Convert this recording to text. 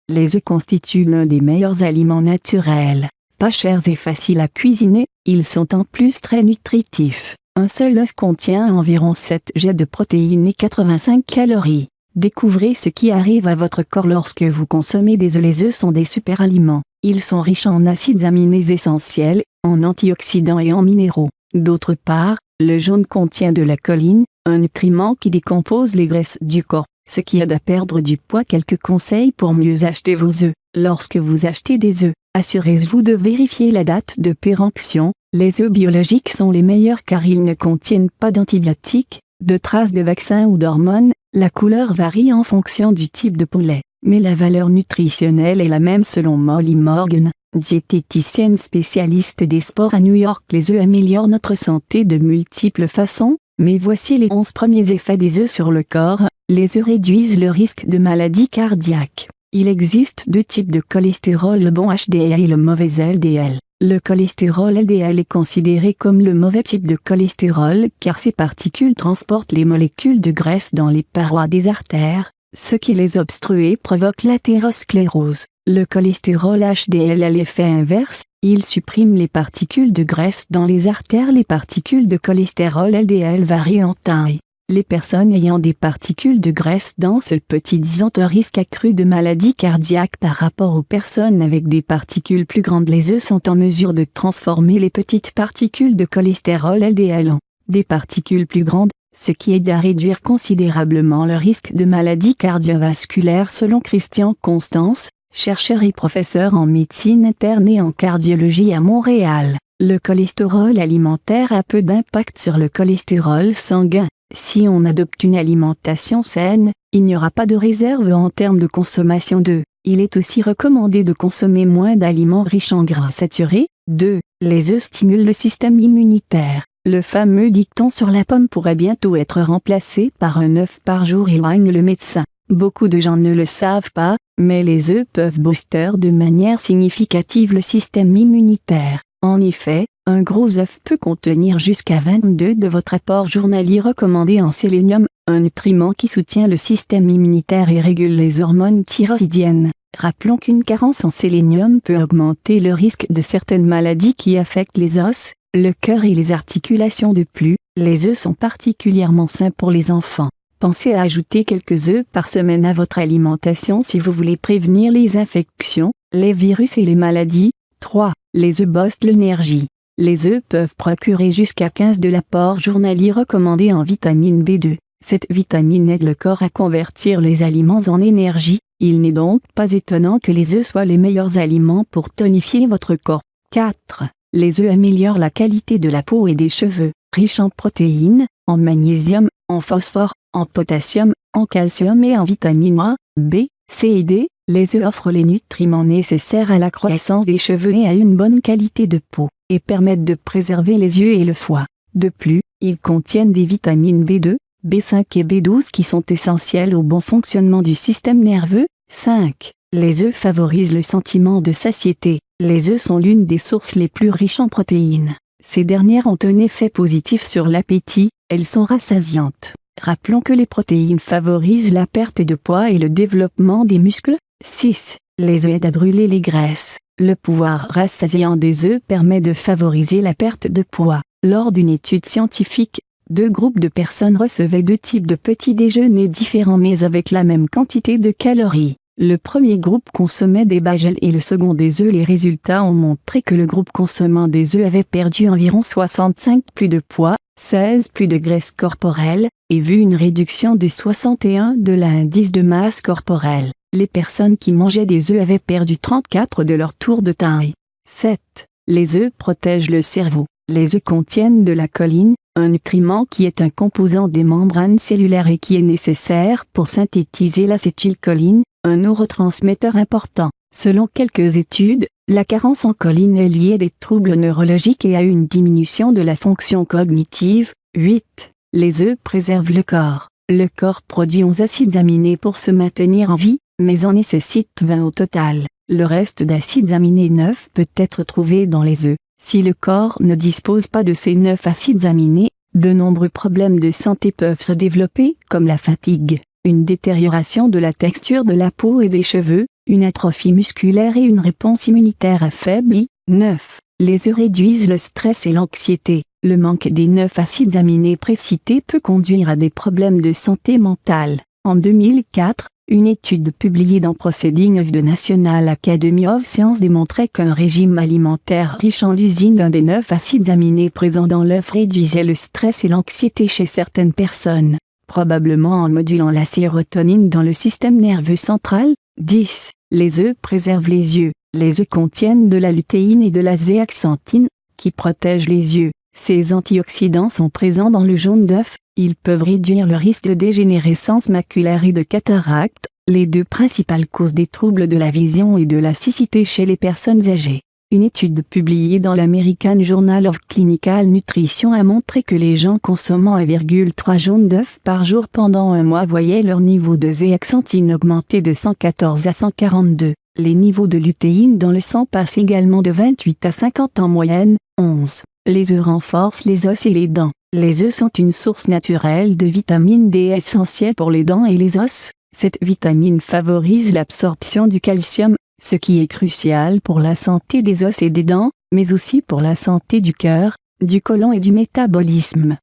Les œufs constituent l'un des meilleurs aliments naturels. Pas chers et faciles à cuisiner, ils sont en plus très nutritifs. Un seul œuf contient environ 7 jets de protéines et 85 calories. Découvrez ce qui arrive à votre corps lorsque vous consommez des œufs. Les œufs sont des super aliments. Ils sont riches en acides aminés essentiels, en antioxydants et en minéraux. D'autre part, le jaune contient de la choline, un nutriment qui décompose les graisses du corps, ce qui aide à perdre du poids. Quelques conseils pour mieux acheter vos œufs. Lorsque vous achetez des œufs, assurez-vous de vérifier la date de péremption. Les œufs biologiques sont les meilleurs car ils ne contiennent pas d'antibiotiques, de traces de vaccins ou d'hormones. La couleur varie en fonction du type de poulet, mais la valeur nutritionnelle est la même selon Molly Morgan, diététicienne spécialiste des sports à New York. Les œufs améliorent notre santé de multiples façons, mais voici les 11 premiers effets des œufs sur le corps. Les œufs réduisent le risque de maladies cardiaques. Il existe deux types de cholestérol, le bon HDL et le mauvais LDL. Le cholestérol LDL est considéré comme le mauvais type de cholestérol car ces particules transportent les molécules de graisse dans les parois des artères, ce qui les obstrue et provoque l'athérosclérose. Le cholestérol HDL a l'effet inverse, il supprime les particules de graisse dans les artères. Les particules de cholestérol LDL varient en taille. Les personnes ayant des particules de graisse denses petites ont un risque accru de maladies cardiaques par rapport aux personnes avec des particules plus grandes. Les œufs sont en mesure de transformer les petites particules de cholestérol LDL en des particules plus grandes, ce qui aide à réduire considérablement le risque de maladies cardiovasculaires selon Christian Constance, chercheur et professeur en médecine interne et en cardiologie à Montréal. Le cholestérol alimentaire a peu d'impact sur le cholestérol sanguin. Si on adopte une alimentation saine, il n'y aura pas de réserve en termes de consommation d'œufs. Il est aussi recommandé de consommer moins d'aliments riches en gras saturés. 2. Les œufs stimulent le système immunitaire. Le fameux dicton sur la pomme pourrait bientôt être remplacé par un œuf par jour, éloigne le médecin. Beaucoup de gens ne le savent pas, mais les œufs peuvent booster de manière significative le système immunitaire. En effet, un gros œuf peut contenir jusqu'à 22 de votre apport journalier recommandé en sélénium, un nutriment qui soutient le système immunitaire et régule les hormones thyroïdiennes. Rappelons qu'une carence en sélénium peut augmenter le risque de certaines maladies qui affectent les os, le cœur et les articulations. De plus, les œufs sont particulièrement sains pour les enfants. Pensez à ajouter quelques œufs par semaine à votre alimentation si vous voulez prévenir les infections, les virus et les maladies. 3. Les œufs boostent l'énergie. Les œufs peuvent procurer jusqu'à 15 de l'apport journalier recommandé en vitamine B2. Cette vitamine aide le corps à convertir les aliments en énergie. Il n'est donc pas étonnant que les œufs soient les meilleurs aliments pour tonifier votre corps. 4. Les œufs améliorent la qualité de la peau et des cheveux. Riches en protéines, en magnésium, en phosphore, en potassium, en calcium et en vitamine A, B, C et D, les œufs offrent les nutriments nécessaires à la croissance des cheveux et à une bonne qualité de peau, et permettent de préserver les yeux et le foie. De plus, ils contiennent des vitamines B2, B5 et B12 qui sont essentielles au bon fonctionnement du système nerveux. 5. Les œufs favorisent le sentiment de satiété. Les œufs sont l'une des sources les plus riches en protéines. Ces dernières ont un effet positif sur l'appétit, elles sont rassasiantes. Rappelons que les protéines favorisent la perte de poids et le développement des muscles. 6. Les œufs aident à brûler les graisses. Le pouvoir rassasiant des œufs permet de favoriser la perte de poids. Lors d'une étude scientifique, 2 groupes de personnes recevaient 2 types de petits déjeuners différents mais avec la même quantité de calories. Le premier groupe consommait des bagels et le second des œufs. Les résultats ont montré que le groupe consommant des œufs avait perdu environ 65 plus de poids, 16 plus de graisse corporelle, et vu une réduction de 61 de l'indice de masse corporelle. Les personnes qui mangeaient des œufs avaient perdu 34 de leur tour de taille. 7. Les œufs protègent le cerveau. Les œufs contiennent de la choline, un nutriment qui est un composant des membranes cellulaires et qui est nécessaire pour synthétiser l'acétylcholine, un neurotransmetteur important. Selon quelques études, la carence en choline est liée à des troubles neurologiques et à une diminution de la fonction cognitive. 8. Les œufs préservent le corps. Le corps produit 11 acides aminés pour se maintenir en vie, mais en nécessite 20 au total. Le reste d'acides aminés 9 peut être trouvé dans les œufs. Si le corps ne dispose pas de ces 9 acides aminés, de nombreux problèmes de santé peuvent se développer, comme la fatigue, une détérioration de la texture de la peau et des cheveux, une atrophie musculaire et une réponse immunitaire affaiblie. 9. Les œufs réduisent le stress et l'anxiété. Le manque des 9 acides aminés précités peut conduire à des problèmes de santé mentale. En 2004, une étude publiée dans Proceedings of the National Academy of Sciences démontrait qu'un régime alimentaire riche en lysine d'un des 9 acides aminés présents dans l'œuf réduisait le stress et l'anxiété chez certaines personnes, probablement en modulant la sérotonine dans le système nerveux central. 10. Les œufs préservent les yeux. Les œufs contiennent de la lutéine et de la zéaxanthine, qui protègent les yeux. Ces antioxydants sont présents dans le jaune d'œuf. Ils peuvent réduire le risque de dégénérescence maculaire et de cataracte, les deux principales causes des troubles de la vision et de la cécité chez les personnes âgées. Une étude publiée dans l'American Journal of Clinical Nutrition a montré que les gens consommant 1,3 jaunes d'œufs par jour pendant un mois voyaient leur niveau de zéaxanthine augmenter de 114 à 142. Les niveaux de lutéine dans le sang passent également de 28 à 50 en moyenne. 11. Les œufs renforcent les os et les dents. Les œufs sont une source naturelle de vitamine D essentielle pour les dents et les os. Cette vitamine favorise l'absorption du calcium, ce qui est crucial pour la santé des os et des dents, mais aussi pour la santé du cœur, du côlon et du métabolisme.